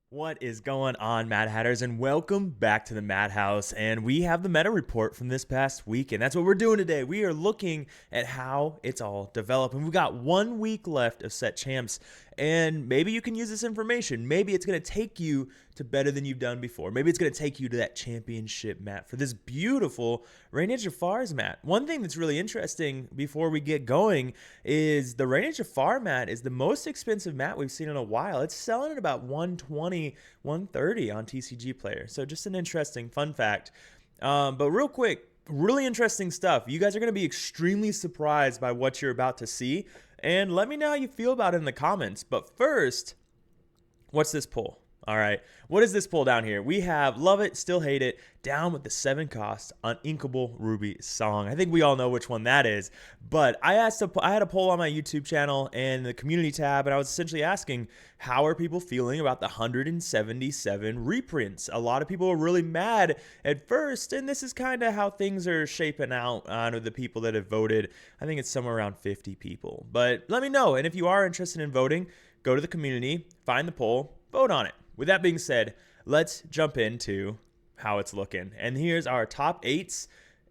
What is going on, Mad Hatters, and welcome back to the Madhouse. And we have the meta report from this past week, and that's what we're doing today. We are looking at how it's all developed, and we've got 1 week left of set champs, and maybe you can use this information. Maybe it's going to take you to better than you've done before. Maybe it's going to take you to that championship map for this beautiful Rainier Jafar's mat. One thing that's really interesting before we get going is the Rainier Jafar mat is the most expensive mat we've seen in a while. It's selling at about 120, 130 on TCG Player. So just an interesting fun fact. But real quick, really interesting stuff. You guys are going to be extremely surprised by what you're about to see. And let me know how you feel about it in the comments. But first, what's this pull? All right, what is this pull down here? We have Love It, Still Hate It, down with the 7 cost Uninkable Ruby Song. I think we all know which one that is, but I had a poll on my YouTube channel and the community tab, and I was essentially asking, how are people feeling about the 177 reprints? A lot of people were really mad at first, and this is kind of how things are shaping out on the people that have voted. I think it's somewhere around 50 people, but let me know, and if you are interested in voting, go to the community, find the poll, vote on it. With that being said, let's jump into how it's looking. And here's our top 8s.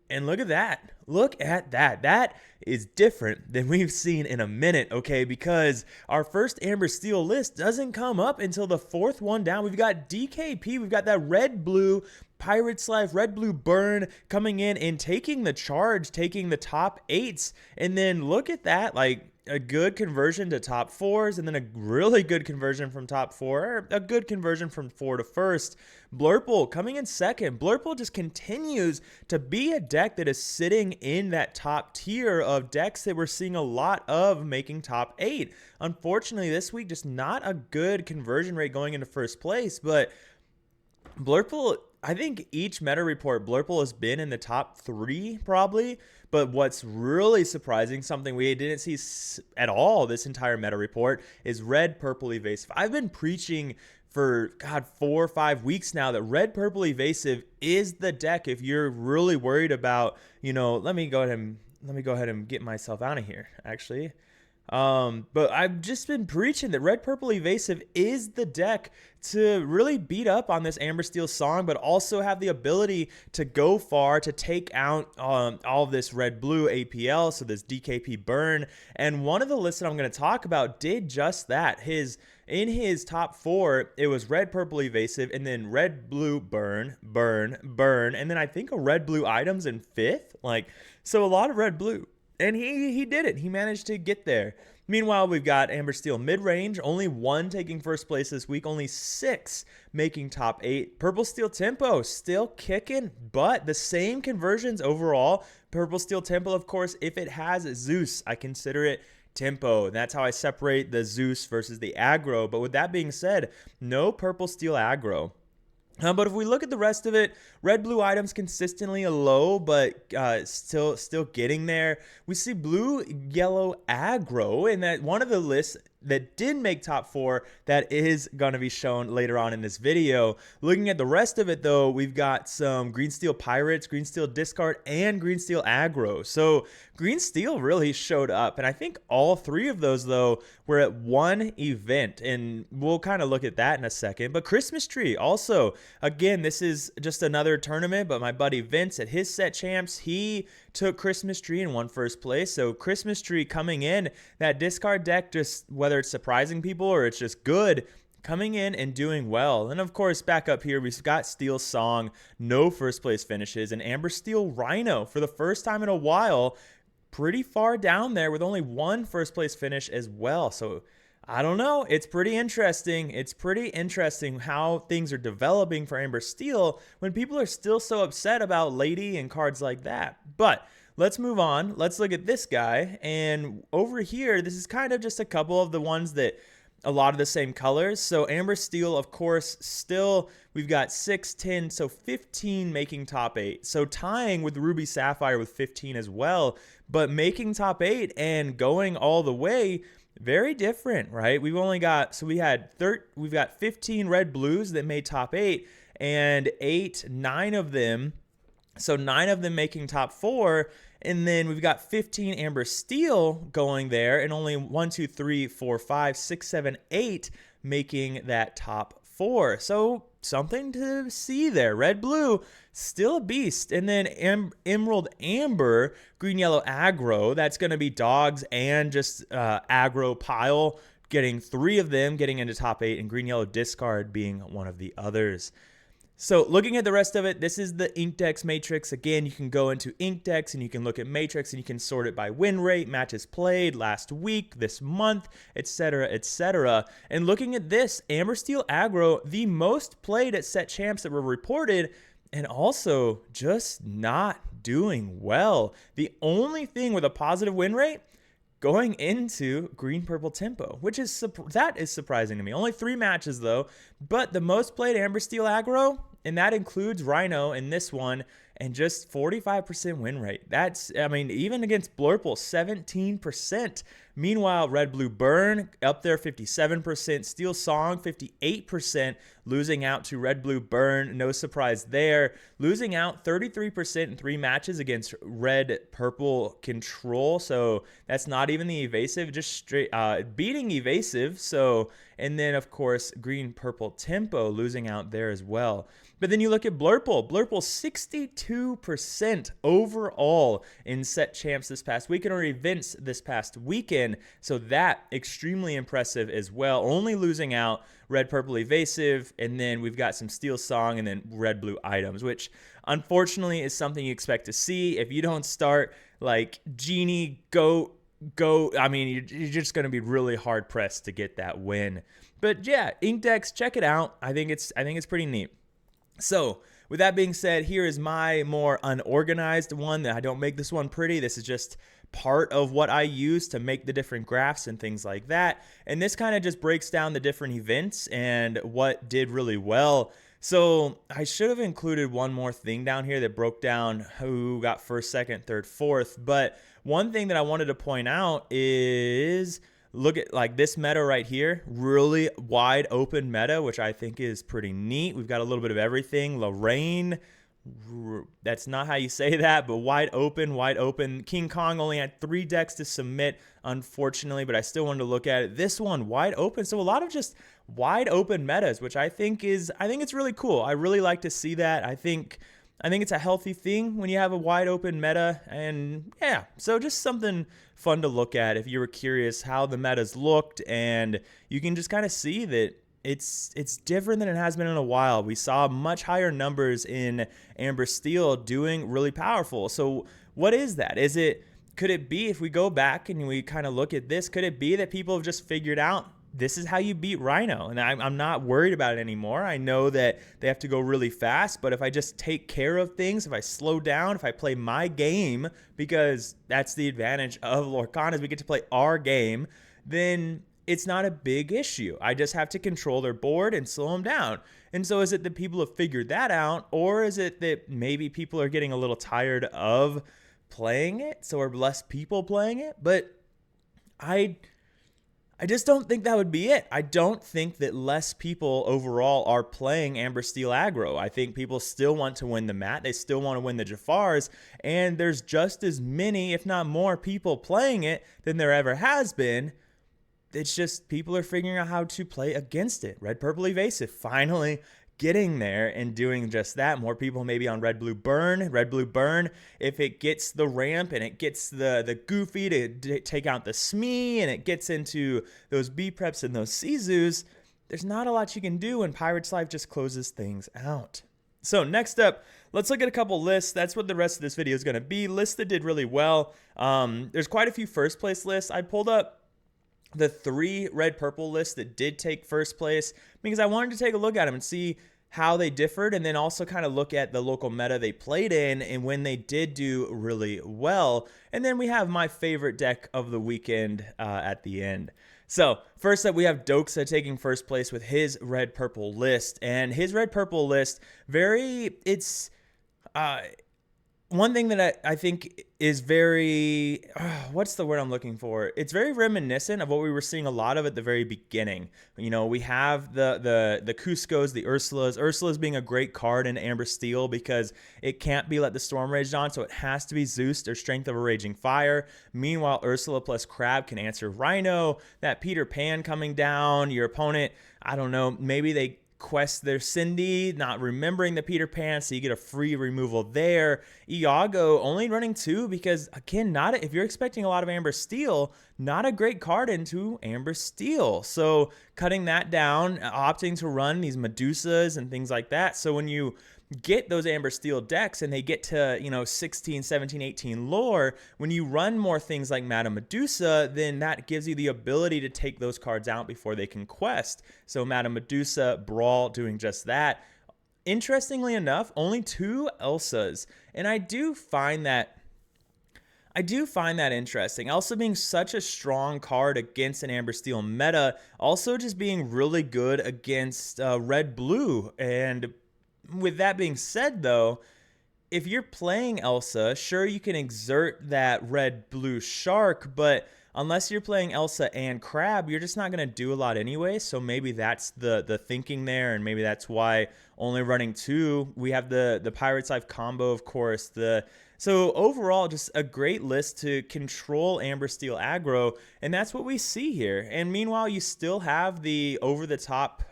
And look at that. Look at that. That is different than we've seen in a minute, okay? Because our first Amber Steel list doesn't come up until the 4th one down. We've got DKP. We've got that red-blue Pirate's Life, red-blue burn coming in and taking the charge, taking the top 8s. And then look at that, like, a good conversion to top 4s, and then a really good conversion from top 4, or a good conversion from 4 to first. Blurple coming in 2nd. Blurple just continues to be a deck that is sitting in that top tier of decks that we're seeing a lot of making top 8. Unfortunately, this week, just not a good conversion rate going into first place, but Blurple, I think each meta report, Blurple has been in the top 3 probably, but what's really surprising, something we didn't see at all this entire meta report, is red, purple, evasive. I've been preaching for, God, 4 or 5 weeks now that red, purple, evasive is the deck if you're really worried about, let me go ahead and get myself out of here, actually. But I've just been preaching that red, purple, evasive is the deck to really beat up on this Amber Steel Song, but also have the ability to go far to take out all of this red, blue APL, so this DKP burn. And one of the lists that I'm going to talk about did just that. In his top 4, it was red, purple, evasive, and then red, blue, burn, burn, burn, and then I think a red, blue items in 5th. So a lot of red, blue. And he did it. He managed to get there. Meanwhile, we've got Amber Steel mid-range, only 1 taking first place this week, only 6 making top 8. Purple Steel Tempo still kicking, but the same conversions overall. Purple Steel Tempo, of course, if it has Zeus, I consider it Tempo. That's how I separate the Zeus versus the aggro. But with that being said, no Purple Steel aggro. But if we look at the rest of it, red, blue items consistently low, but still getting there. We see blue, yellow aggro, and that one of the lists that did make top 4 that is going to be shown later on in this video. Looking at the rest of it, though, we've got some green steel pirates, green steel discard, and green steel aggro. So green steel really showed up, and I think all 3 of those, though, were at one event, and we'll kind of look at that in a second. But Christmas Tree also, again, this is just another tournament, but my buddy Vince at his set champs, he took Christmas Tree and won first place. So Christmas Tree coming in, that discard deck, just whether it's surprising people or it's just good, coming in and doing well. And of course, back up here, we've got Steel Song, no first place finishes, and Amber Steel Rhino for the first time in a while, pretty far down there with only 1 first place finish as well. So I don't know. It's pretty interesting. It's pretty interesting how things are developing for Amber Steel when people are still so upset about Lady and cards like that. But let's move on. Let's look at this guy. And over here, this is kind of just a couple of the ones that a lot of the same colors. So Amber Steel, of course, still we've got 6, 10, so 15 making top 8. So tying with Ruby Sapphire with 15 as well, but making top 8 and going all the way. Very different, right? We've got 15 red blues that made top 8 and 9 of them. So 9 of them making top 4, and then we've got 15 Amber Steel going there, and only 1, 2, 3, 4, 5, 6, 7, 8 making that top 4. So something to see there. Red blue, still a beast. And then emerald amber, green yellow aggro. That's going to be dogs and just aggro pile. Getting 3 of them, getting into top 8, and green yellow discard being one of the others. So looking at the rest of it, this is the Inkdex matrix. Again, you can go into Inkdex and you can look at matrix and you can sort it by win rate, matches played, last week, this month, etc., etc. And looking at this, Amber Steel Aggro, the most played at set champs that were reported, and also just not doing well. The only thing with a positive win rate going into green purple tempo, which is that is surprising to me. Only 3 matches though, but the most played Amber Steel Aggro, and that includes Rhino in this one, and just 45% win rate. That's, I mean, even against Blurple, 17%. Meanwhile, Red Blue Burn up there, 57%. Steel Song, 58%, losing out to Red Blue Burn. No surprise there. Losing out 33% in 3 matches against Red Purple Control. So that's not even the evasive, just straight beating evasive. So, and then of course Green Purple Tempo losing out there as well. But then you look at Blurple. Blurple 62% overall in set champs this past weekend, or events this past weekend. So that extremely impressive as well. Only losing out Red Purple Evasive, and then we've got some Steel Song and then Red Blue items, which unfortunately is something you expect to see. If you don't start like Genie, Goat, I mean, you're just going to be really hard pressed to get that win. But yeah, Inkdex, check it out. I think it's pretty neat. So with that being said, here is my more unorganized one. I don't make this one pretty. This is just part of what I use to make the different graphs and things like that. And this kind of just breaks down the different events and what did really well. So I should have included one more thing down here that broke down who got first, second, third, fourth. But one thing that I wanted to point out is, look at like this meta right here, really wide open meta, which I think is pretty neat. We've got a little bit of everything. Lorraine, that's not how you say that, but wide open, wide open. King Kong only had 3 decks to submit, unfortunately, but I still wanted to look at it. This one, wide open. So a lot of just wide open metas, which I think it's really cool. I really like to see that. I think it's a healthy thing when you have a wide open meta, and yeah, so just something fun to look at if you were curious how the metas looked, and you can just kind of see that it's different than it has been in a while. We saw much higher numbers in Amber Steel doing really powerful. So what is that? Could it be, if we go back and we kind of look at this, could it be that people have just figured out this is how you beat Rhino? And I'm not worried about it anymore. I know that they have to go really fast, but if I just take care of things, if I slow down, if I play my game, because that's the advantage of Lorcana, is we get to play our game, then it's not a big issue. I just have to control their board and slow them down. And so is it that people have figured that out, or is it that maybe people are getting a little tired of playing it, so are less people playing it? But I just don't think that would be it. I don't think that less people overall are playing Amber Steel Aggro. I think people still want to win the mat. They still want to win the Jafars. And there's just as many, if not more, people playing it than there ever has been. It's just people are figuring out how to play against it. Red Purple Evasive finally getting there and doing just that. More people maybe on Red Blue Burn. Red Blue Burn, if it gets the ramp and it gets the Goofy to take out the Smee, and it gets into those B preps and those Sizus, there's not a lot you can do when Pirate's Life just closes things out. So next up, let's look at a couple lists. That's what the rest of this video is going to be. Lists that did really well. There's quite a few first place lists. I pulled up the 3 red purple lists that did take first place because I wanted to take a look at them and see how they differed, and then also kind of look at the local meta they played in and when they did do really well. And then we have my favorite deck of the weekend at the end. So first up, we have Dosa taking first place with his red purple list, and his red purple list, one thing that I think is very, what's the word I'm looking for? It's very reminiscent of what we were seeing a lot of at the very beginning. You know, we have the Cuscos, the Ursulas. Ursula's being a great card in Amber Steel because it can't be Let the Storm Rage on, so it has to be Zeus or Strength of a Raging Fire. Meanwhile, Ursula plus Crab can answer Rhino. That Peter Pan coming down, your opponent, I don't know, maybe they quest their Cindy, not remembering the Peter Pan, so you get a free removal there. Iago only running 2 because, again, if you're expecting a lot of Amber Steel, not a great card into Amber Steel. So cutting that down, opting to run these Medusas and things like that. So when you get those Amber Steel decks and they get to 16, 17, 18 lore, when you run more things like Madame Medusa, then that gives you the ability to take those cards out before they can quest. So Madame Medusa, Brawl doing just that. Interestingly enough, only 2 Elsas, and I do find that interesting. Elsa being such a strong card against an Amber Steel meta, also just being really good against red-blue. And with that being said, though, if you're playing Elsa, sure, you can exert that red-blue shark, but unless you're playing Elsa and Crab, you're just not going to do a lot anyway. So maybe that's the thinking there, and maybe that's why only running 2. We have the Pirate's Life combo, of course. So overall, just a great list to control Amber Steel aggro, and that's what we see here. And meanwhile, you still have the over-the-top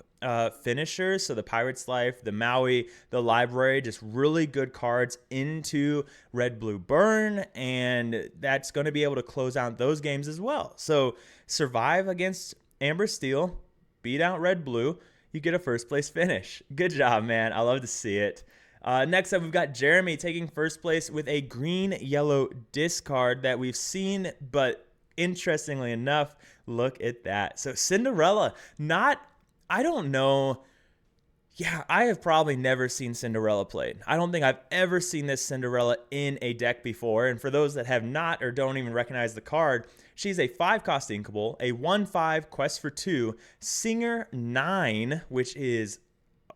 finishers, so the Pirate's Life, the Maui, the Library, just really good cards into Red Blue Burn, and that's going to be able to close out those games as well. So survive against Amber Steel, beat out Red Blue, you get a first place finish. Good job, man. I love to see it. Next up, we've got Jeremy taking first place with a green-yellow discard that we've seen, but interestingly enough, look at that. So Cinderella, I don't know. Yeah, I have probably never seen Cinderella played. I don't think I've ever seen this Cinderella in a deck before. And for those that have not or don't even recognize the card, she's a 5-cost Inkable, a 1/5 quest for 2, Singer 9, which is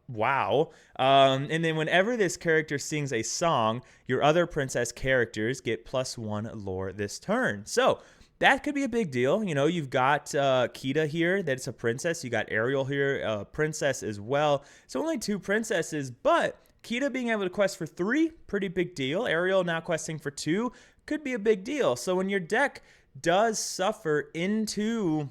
wow. And then whenever this character sings a song, your other princess characters get +1 lore this turn. So that could be a big deal. You've got Kita here, that's a princess. You got Ariel here, a princess as well. So only 2 princesses, but Kita being able to quest for 3, pretty big deal. Ariel now questing for 2, could be a big deal. So when your deck does suffer into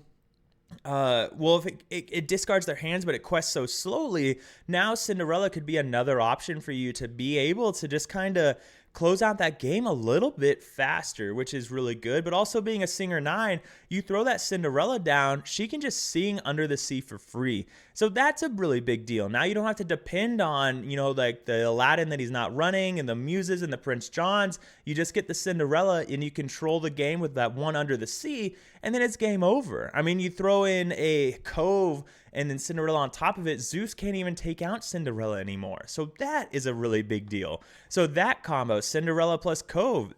if it discards their hands, but it quests so slowly, now Cinderella could be another option for you to be able to just kind of close out that game a little bit faster, which is really good. But also being a Singer 9, you throw that Cinderella down, she can just sing Under the Sea for free. So that's a really big deal. Now you don't have to depend on, like the Aladdin that he's not running and the Muses and the Prince Johns. You just get the Cinderella and you control the game with that one Under the Sea, and then it's game over. I mean, you throw in a Cove and then Cinderella on top of it, Zeus can't even take out Cinderella anymore. So that is a really big deal. So that combo, Cinderella plus Cove,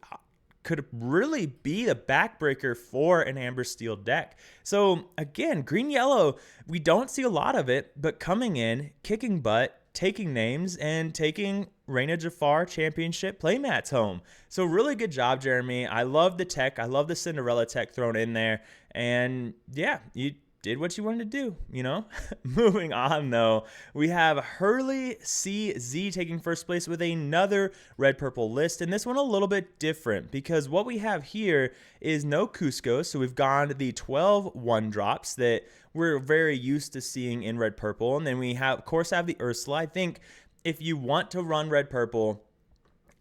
could really be the backbreaker for an Amber Steel deck. So again, green-yellow, we don't see a lot of it, but coming in, kicking butt, taking names, and taking Reina Jafar Championship playmats home. So really good job, Jeremy. I love the tech. I love the Cinderella tech thrown in there. And yeah, you did what you wanted to do, Moving on, though, we have Hurley CZ taking first place with another red-purple list, and this one a little bit different because what we have here is no Cusco, so we've gone the 12 1-drops that we're very used to seeing in red-purple, and then we have, of course, have the Ursula. I think if you want to run red-purple,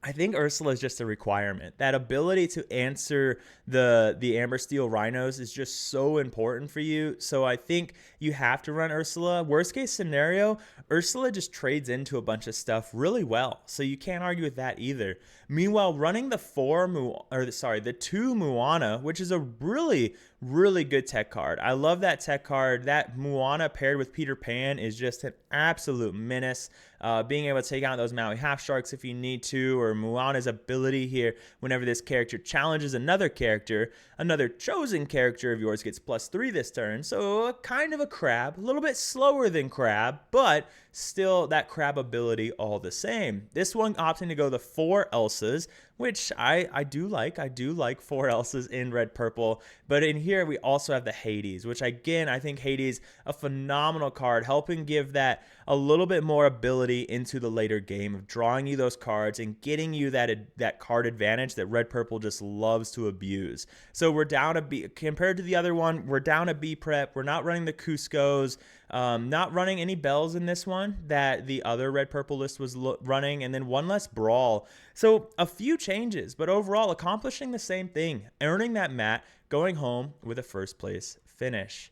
I think Ursula is just a requirement. That ability to answer the Amber Steel Rhinos is just so important for you. So I think you have to run Ursula. Worst case scenario, Ursula just trades into a bunch of stuff really well. So you can't argue with that either. Meanwhile, running the 2 Moana, which is a really, really good tech card. I love that tech card. That Moana paired with Peter Pan is just an absolute menace. Being able to take out those Maui half sharks if you need to, or Moana's ability here whenever this character challenges another character, another chosen character of yours gets +3 this turn. So kind of a crab, a little bit slower than crab, but still that crab ability all the same. This one opting to go the 4 Elsas, which I do like. I do like 4 Elsas in red purple. But in here we also have the Hades, which again I think Hades a phenomenal card, helping give that a little bit more ability into the later game of drawing you those cards and getting you that card advantage that red purple just loves to abuse. So we're down a B compared to the other one. We're down a B prep. We're not running the Cuscos. Not running any bells in this one that the other red purple list was running, and then one less brawl. So a few changes, but overall accomplishing the same thing, earning that mat, going home with a first place finish.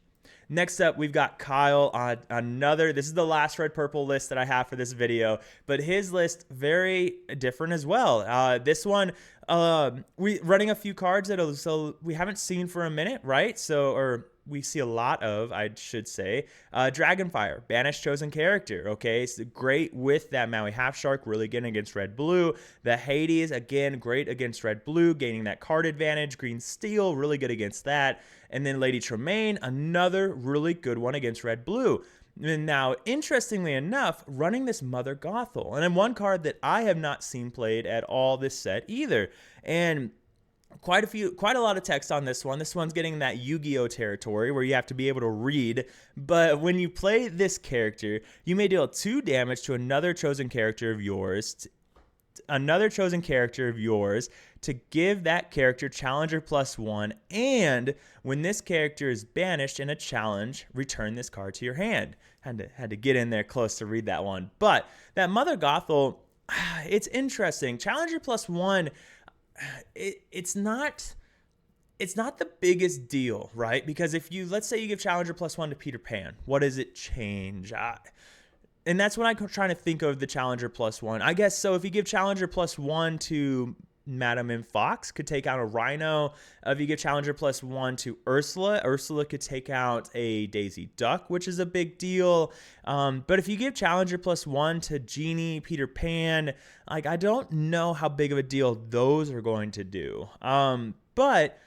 Next up, we've got Kyle on another. This is the last red purple list that I have for this video, but his list very different as well. This one, we running a few cards that we haven't seen for a minute, right? Or we see a lot of, I should say. Dragonfire, banished chosen character. Okay, it's great with that Maui Half Shark, really good against red blue. The Hades, again, great against red blue, gaining that card advantage. Green Steel, really good against that. And then Lady Tremaine, another really good one against red blue. And now, interestingly enough, running this Mother Gothel, and then one card that I have not seen played at all this set either. And quite a lot of text on this one. This one's getting that Yu-Gi-Oh territory where you have to be able to read. But when you play this character, you may deal 2 damage to another chosen character of yours. To give that character Challenger +1, and when this character is banished in a challenge, return this card to your hand. Had to get in there close to read that one. But that Mother Gothel, it's interesting. Challenger +1, it's not the biggest deal, right? Because if let's say you give Challenger +1 to Peter Pan, what does it change? And that's what I'm trying to think of the Challenger +1. I guess so. If you give Challenger +1 to Madam M. Fox, could take out a Rhino. If you give Challenger +1 to Ursula, Ursula could take out a Daisy Duck, which is a big deal. But if you give Challenger +1 to Genie, Peter Pan, like, I don't know how big of a deal those are going to do. But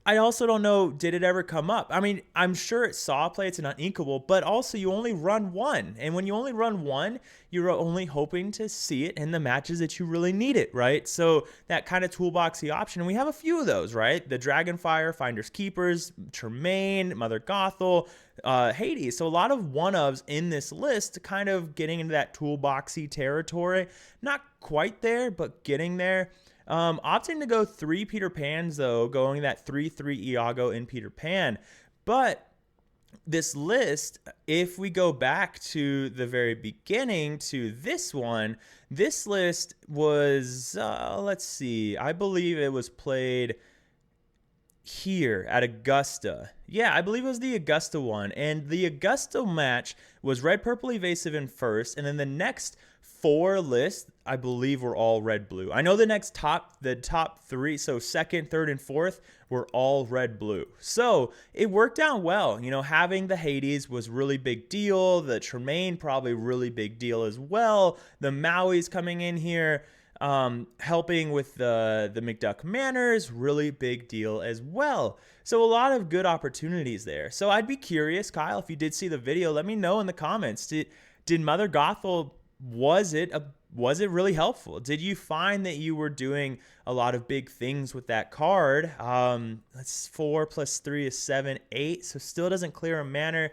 I also don't know, did it ever come up? I mean, I'm sure it saw play, it's an uninkable, but also you only run one. And when you only run one, you're only hoping to see it in the matches that you really need it, right? So that kind of toolboxy option, and we have a few of those, right? The Dragonfire, Finders Keepers, Tremaine, Mother Gothel, Hades. So a lot of one-ofs in this list, kind of getting into that toolboxy territory. Not quite there, but getting there. Opting to go 3 Peter Pans, though, going that 3/3 Iago in Peter Pan. But this list, if we go back to the very beginning to this one, this list was, let's see, I believe it was played here at Augusta. Yeah, I believe it was the Augusta one. And the Augusta match was red, purple, evasive in first. And then the next 4 lists, I believe, were all red, blue. I know the top 3, so second, third, and fourth were all red, blue. So it worked out well. You know, having the Hades was really big deal. The Tremaine, probably really big deal as well. The Maui's coming in here. Helping with the McDuck Manors, really big deal as well. So a lot of good opportunities there. So I'd be curious, Kyle, if you did see the video, let me know in the comments. Did Mother Gothel, was it really helpful? Did you find that you were doing a lot of big things with that card? That's 4 + 3 is 7, 8. So still doesn't clear a manor.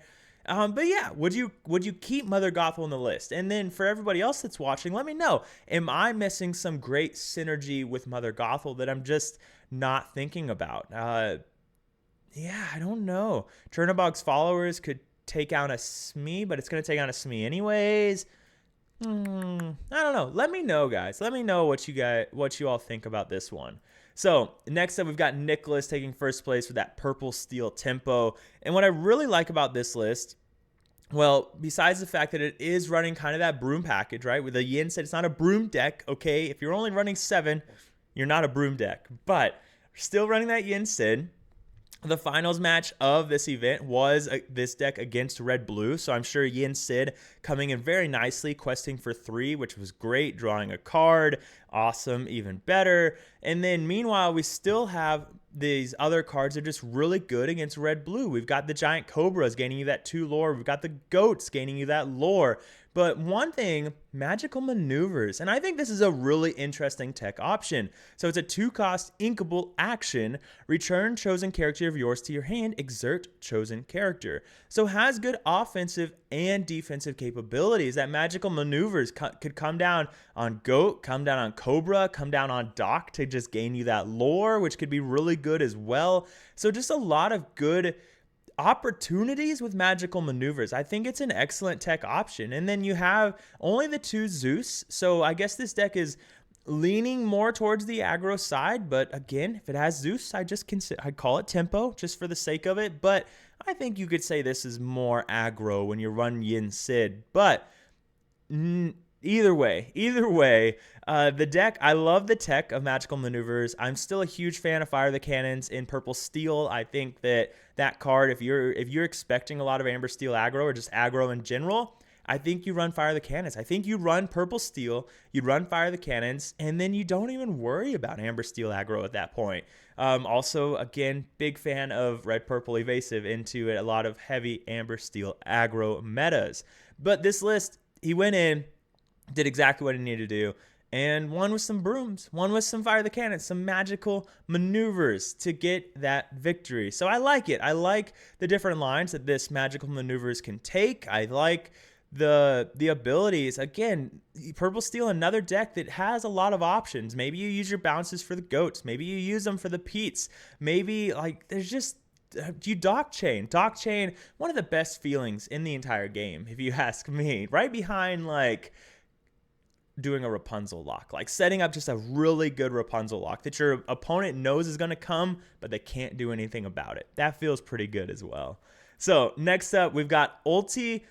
But yeah, would you keep Mother Gothel on the list? And then for everybody else that's watching, let me know. Am I missing some great synergy with Mother Gothel that I'm just not thinking about? Yeah, I don't know. Chernobog's followers could take out a Smee, but it's going to take out a Smee anyways. I don't know. Let me know, guys. Let me know what you all think about this one. So next up, we've got Nicholas taking first place with that purple steel tempo. And what I really like about this list, well, besides the fact that it is running kind of that broom package, right? With the Yin said it's not a broom deck, okay? If you're only running 7, you're not a broom deck. But still running that Yin Sid. The finals match of this event was this deck against red blue, so I'm sure Yin Sid coming in very nicely, questing for 3, which was great, drawing a card, awesome, even better. And then meanwhile, we still have these other cards that are just really good against red blue. We've got the giant cobras gaining you that 2 lore. We've got the goats gaining you that lore. But one thing, magical maneuvers. And I think this is a really interesting tech option. So it's a 2-cost inkable action. Return chosen character of yours to your hand. Exert chosen character. So has good offensive and defensive capabilities. That magical maneuvers could come down on goat, come down on cobra, come down on doc to just gain you that lore, which could be really good as well. So just a lot of good opportunities with magical maneuvers. I think it's an excellent tech option. And then you have only the 2 Zeus. So I guess this deck is leaning more towards the aggro side. But again, if it has Zeus, I'd call it tempo just for the sake of it. But I think you could say this is more aggro when you run Yin Sid. But either way, the deck, I love the tech of magical maneuvers. I'm still a huge fan of Fire the Cannons in purple steel. I think that card, if you're expecting a lot of amber steel aggro or just aggro in general, I think you run Fire the Cannons. I think you run purple steel, you run Fire the Cannons, and then you don't even worry about amber steel aggro at that point. Also, again, big fan of red purple evasive into a lot of heavy amber steel aggro metas. But this list, he went in, did exactly what he needed to do, and won with some brooms, won with some Fire the Cannons, some magical maneuvers to get that victory. So I like it. I like the different lines that this magical maneuvers can take. I like the abilities. Again, purple steel, another deck that has a lot of options. Maybe you use your bounces for the goats. Maybe you use them for the Peets. Maybe there's just you dock chain, one of the best feelings in the entire game, if you ask me. Right behind doing a Rapunzel lock, setting up just a really good Rapunzel lock that your opponent knows is going to come, but they can't do anything about it. That feels pretty good as well. So next up, we've got Ultimu.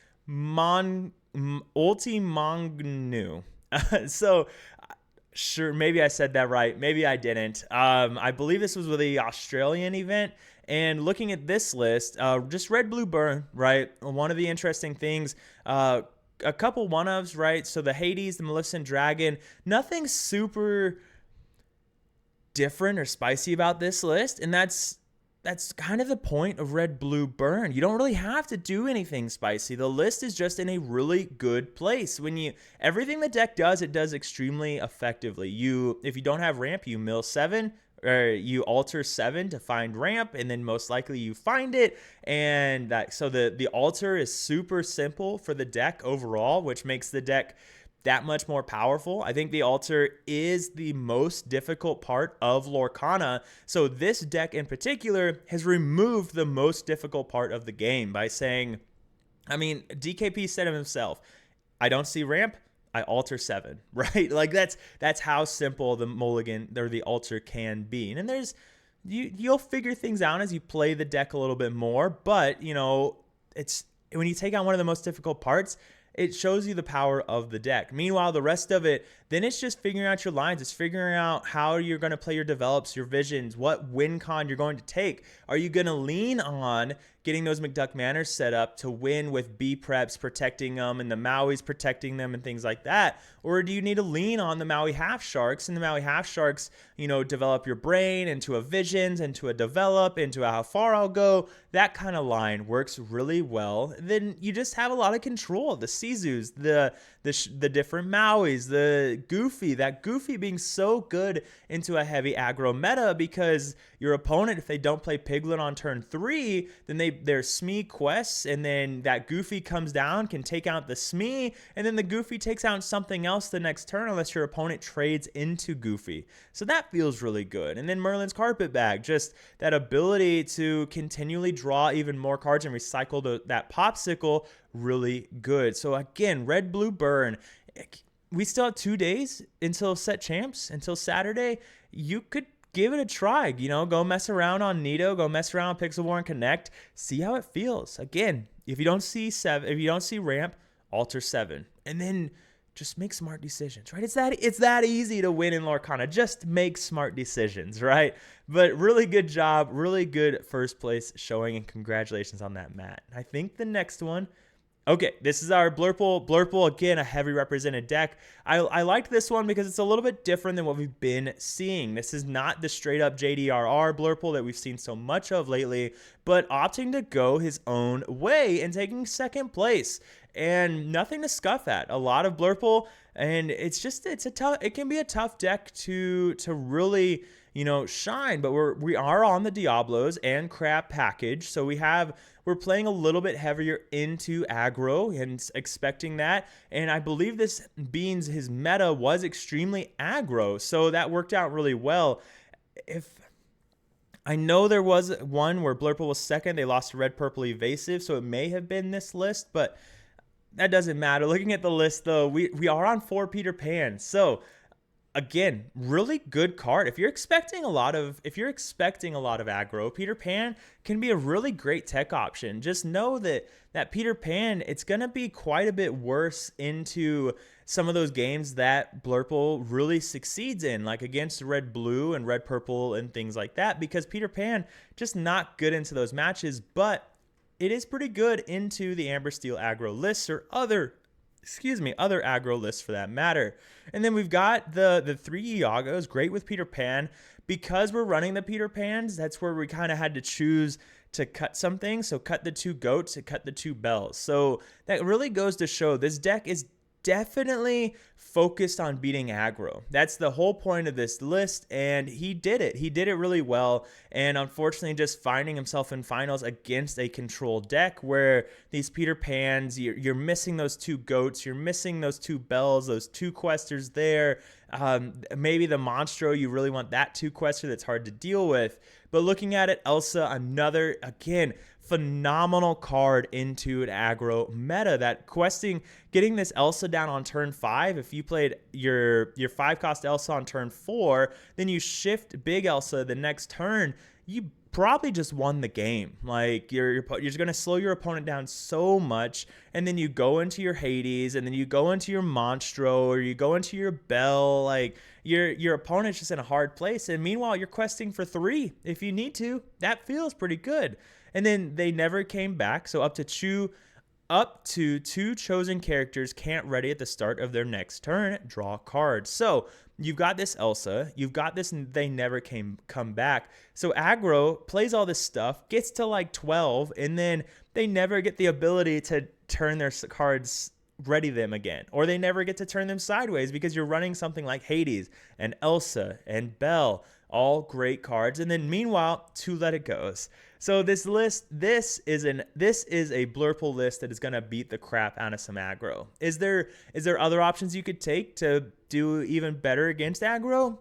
So sure, maybe I said that right, maybe I didn't. I believe this was with the Australian event. And looking at this list, just red, blue, burn, right? One of the interesting things, a couple one-ofs, right? So the Hades, the Maleficent Dragon, nothing super different or spicy about this list. And that's kind of the point of red, blue, burn. You don't really have to do anything spicy. The list is just in a really good place. Everything the deck does, it does extremely effectively. If you don't have ramp, you mill 7, or you alter 7 to find ramp, and then most likely you find it. And so the alter is super simple for the deck overall, which makes the deck that much more powerful. I think the alter is the most difficult part of Lorcana. So this deck in particular has removed the most difficult part of the game by saying, DKP said himself, I don't see ramp, I alter 7, right? That's how simple the mulligan or the alter can be. And then you'll figure things out as you play the deck a little bit more, but it's when you take on one of the most difficult parts, it shows you the power of the deck. Meanwhile, the rest of it, then it's just figuring out your lines. It's figuring out how you're going to play your develops, your visions, what win con you're going to take. Are you going to lean on getting those McDuck Manors set up to win with B preps protecting them and the Mauis protecting them and things like that? Or do you need to lean on the Maui Half Sharks, and the Maui Half Sharks, develop your brain into a visions, into a develop, into a how far I'll go? That kind of line works really well. Then you just have a lot of control. The Sizus, the different Mauis, the Goofy being so good into a heavy aggro meta, because your opponent, if they don't play Piglet on turn 3, then there's Smee quests, and then that Goofy comes down, can take out the Smee, and then the Goofy takes out something else the next turn unless your opponent trades into Goofy. So that feels really good. And then Merlin's Carpetbag, just that ability to continually draw even more cards and recycle that popsicle, really good. So again, red, blue, burn. We still have 2 days until set champs, until Saturday. You could give it a try, go mess around on Nito, go mess around on Pixel War and Connect, see how it feels. Again, if you don't see ramp, alter 7, and then just make smart decisions, right? It's that easy to win in Lorcana. Just make smart decisions, right? But really good job, really good first place showing, and congratulations on that, Matt. I think the next one. Okay, this is our Blurple, again, a heavy represented deck. I liked this one because it's a little bit different than what we've been seeing. This is not the straight up JDRR Blurple that we've seen so much of lately, but opting to go his own way and taking second place. And nothing to scuff at. A lot of Blurple, and it can be a tough deck to really shine, but we are on the Diablos and Crap package, so we're playing a little bit heavier into aggro and expecting that. And I believe this Beans, his meta was extremely aggro, so that worked out really well. I know there was one where Blurple was second. They lost to Red Purple Evasive, so it may have been this list, but that doesn't matter. Looking at the list, though, we are on 4 Peter Pan. So again, really good card. If you're expecting a lot of aggro, Peter Pan can be a really great tech option. Just know that Peter Pan, it's gonna be quite a bit worse into some of those games that Blurple really succeeds in, like against Red Blue and Red Purple and things like that, because Peter Pan just not good into those matches, but it is pretty good into the Amber Steel aggro lists or other aggro lists for that matter. And then we've got the 3 Iagos, great with Peter Pan. Because we're running the Peter Pans, that's where we kind of had to choose to cut something. So cut the 2 goats and cut the 2 bells. So that really goes to show this deck is definitely focused on beating aggro. That's the whole point of this list, and he did it. He did it really well, and unfortunately just finding himself in finals against a control deck where these Peter Pans, you're missing those 2 goats, you're missing those 2 bells, those 2 questers there. Maybe the Monstro, you really want that 2 quester that's hard to deal with. But looking at it, Elsa, another, again, phenomenal card into an aggro meta. That questing, getting this Elsa down on turn 5, if you played your 5-cost Elsa on turn 4, then you shift big Elsa the next turn, you probably just won the game. Like you're just going to slow your opponent down so much, and then you go into your Hades, and then you go into your Monstro, or you go into your Bell. Like your opponent's just in a hard place, and meanwhile you're questing for 3 if you need to. That feels pretty good. And then they never came back, so up to 2 chosen characters can't ready at the start of their next turn draw a card. So you've got this Elsa, you've got this they never come back. So aggro plays all this stuff, gets to like 12, and then they never get the ability to turn their cards, ready them again, or they never get to turn them sideways because you're running something like Hades and Elsa and Belle, all great cards. And then meanwhile, 2 Let It Goes. So this list, this is a Blurple list that is going to beat the crap out of some aggro. Is there other options you could take to do even better against aggro?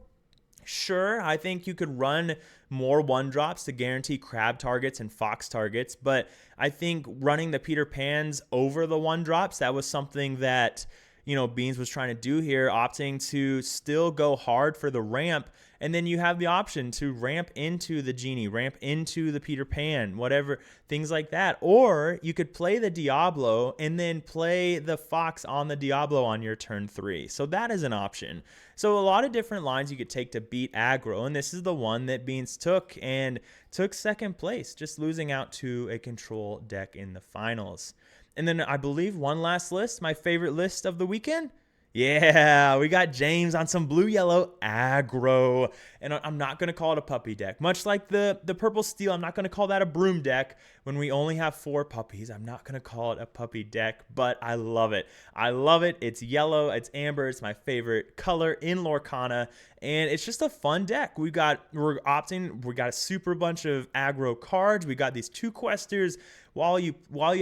Sure, I think you could run more 1-drops to guarantee crab targets and fox targets, but I think running the Peter Pans over the 1-drops, that was something that, Beans was trying to do here, opting to still go hard for the ramp, and then you have the option to ramp into the Genie, ramp into the Peter Pan, whatever, things like that. Or you could play the Diablo and then play the Fox on the Diablo on your turn 3. So that is an option. So a lot of different lines you could take to beat aggro, and this is the one that Beans took and took second place, just losing out to a control deck in the finals. And then I believe one last list, my favorite list of the weekend. Yeah, we got James on some blue-yellow aggro. And I'm not going to call it a puppy deck. Much like the purple steel, I'm not going to call that a broom deck. When we only have 4 puppies, I'm not going to call it a puppy deck, but I love it. I love it. It's yellow. It's amber. It's my favorite color in Lorcana. And it's just a fun deck. We got a super bunch of aggro cards. We got these 2 questers. While you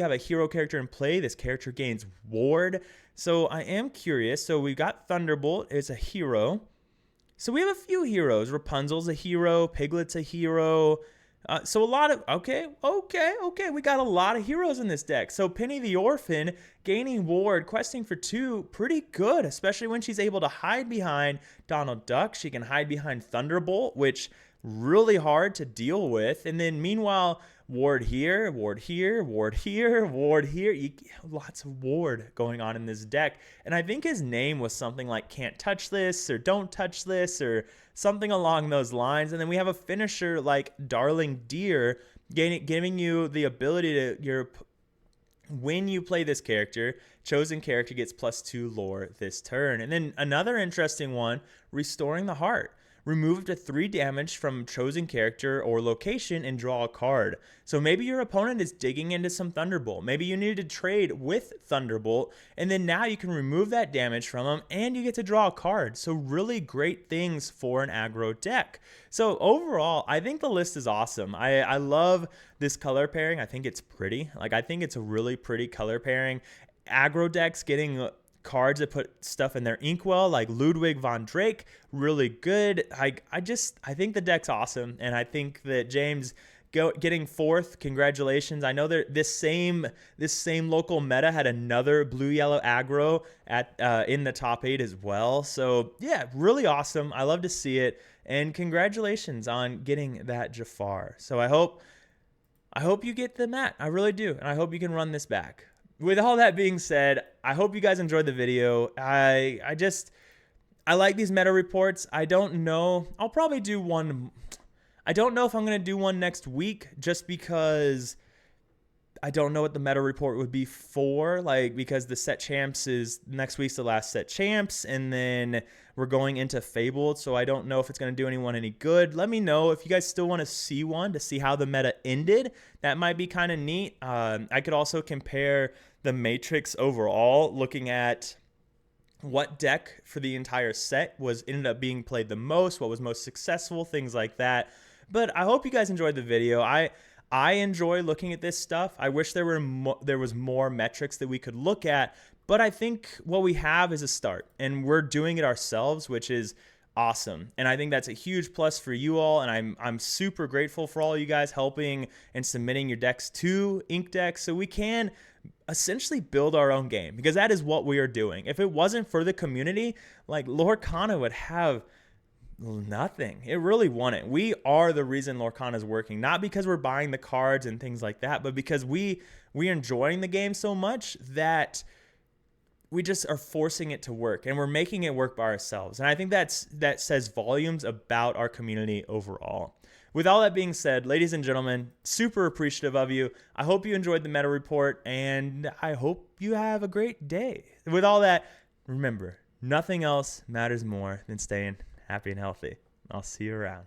have a hero character in play, this character gains ward. So I am curious. So we've got Thunderbolt is a hero. So we have a few heroes. Rapunzel's a hero. Piglet's a hero. So a lot of, okay. We got a lot of heroes in this deck. So Penny the Orphan gaining ward, questing for 2, pretty good, especially when she's able to hide behind Donald Duck. She can hide behind Thunderbolt, which really hard to deal with. And then meanwhile, ward here, ward here, ward here, ward here. Lots of ward going on in this deck. And I think his name was something like Can't Touch This or Don't Touch This or something along those lines. And then we have a finisher like Darling Deer giving you the ability to, when you play this character, chosen character gets +2 lore this turn. And then another interesting one, Restoring the Heart. Remove up to 3 damage from chosen character or location and draw a card. So maybe your opponent is digging into some Thunderbolt. Maybe you need to trade with Thunderbolt, and then now you can remove that damage from them, and you get to draw a card. So really great things for an aggro deck. So overall, I think the list is awesome. I love this color pairing. I think it's pretty. I think it's a really pretty color pairing. Aggro decks getting cards that put stuff in their inkwell, like Ludwig von Drake, really good. I think the deck's awesome, and I think that James getting fourth, congratulations. I know that this same local meta had another blue yellow aggro at in the top 8 as well. So yeah, really awesome. I love to see it, and congratulations on getting that Jafar. So I hope you get the mat. I really do, and I hope you can run this back. With all that being said, I hope you guys enjoyed the video. I like these meta reports. I don't know. I'll probably do one. I don't know if I'm going to do one next week, just because I don't know what the meta report would be for, like, because the set champs is next week's the last set champs, and then we're going into Fabled, so I don't know if it's going to do anyone any good. Let me know if you guys still want to see one to see how the meta ended. That might be kind of neat. I could also compare the Matrix overall, looking at what deck for the entire set ended up being played the most, what was most successful, things like that. But I hope you guys enjoyed the video. I enjoy looking at this stuff. I wish there was more metrics that we could look at, but I think what we have is a start, and we're doing it ourselves, which is awesome. And I think that's a huge plus for you all, and I'm super grateful for all you guys helping and submitting your decks to Inkdex so we can essentially build our own game, because that is what we are doing. If it wasn't for the community, like, Lorcana would have nothing. It really wouldn't. We are the reason Lorcana is working, not because we're buying the cards and things like that, but because we're enjoying the game so much that we just are forcing it to work, and we're making it work by ourselves. And I think that says volumes about our community overall. With all that being said, ladies and gentlemen, super appreciative of you. I hope you enjoyed the meta report, and I hope you have a great day. With all that, remember, nothing else matters more than staying happy and healthy. I'll see you around.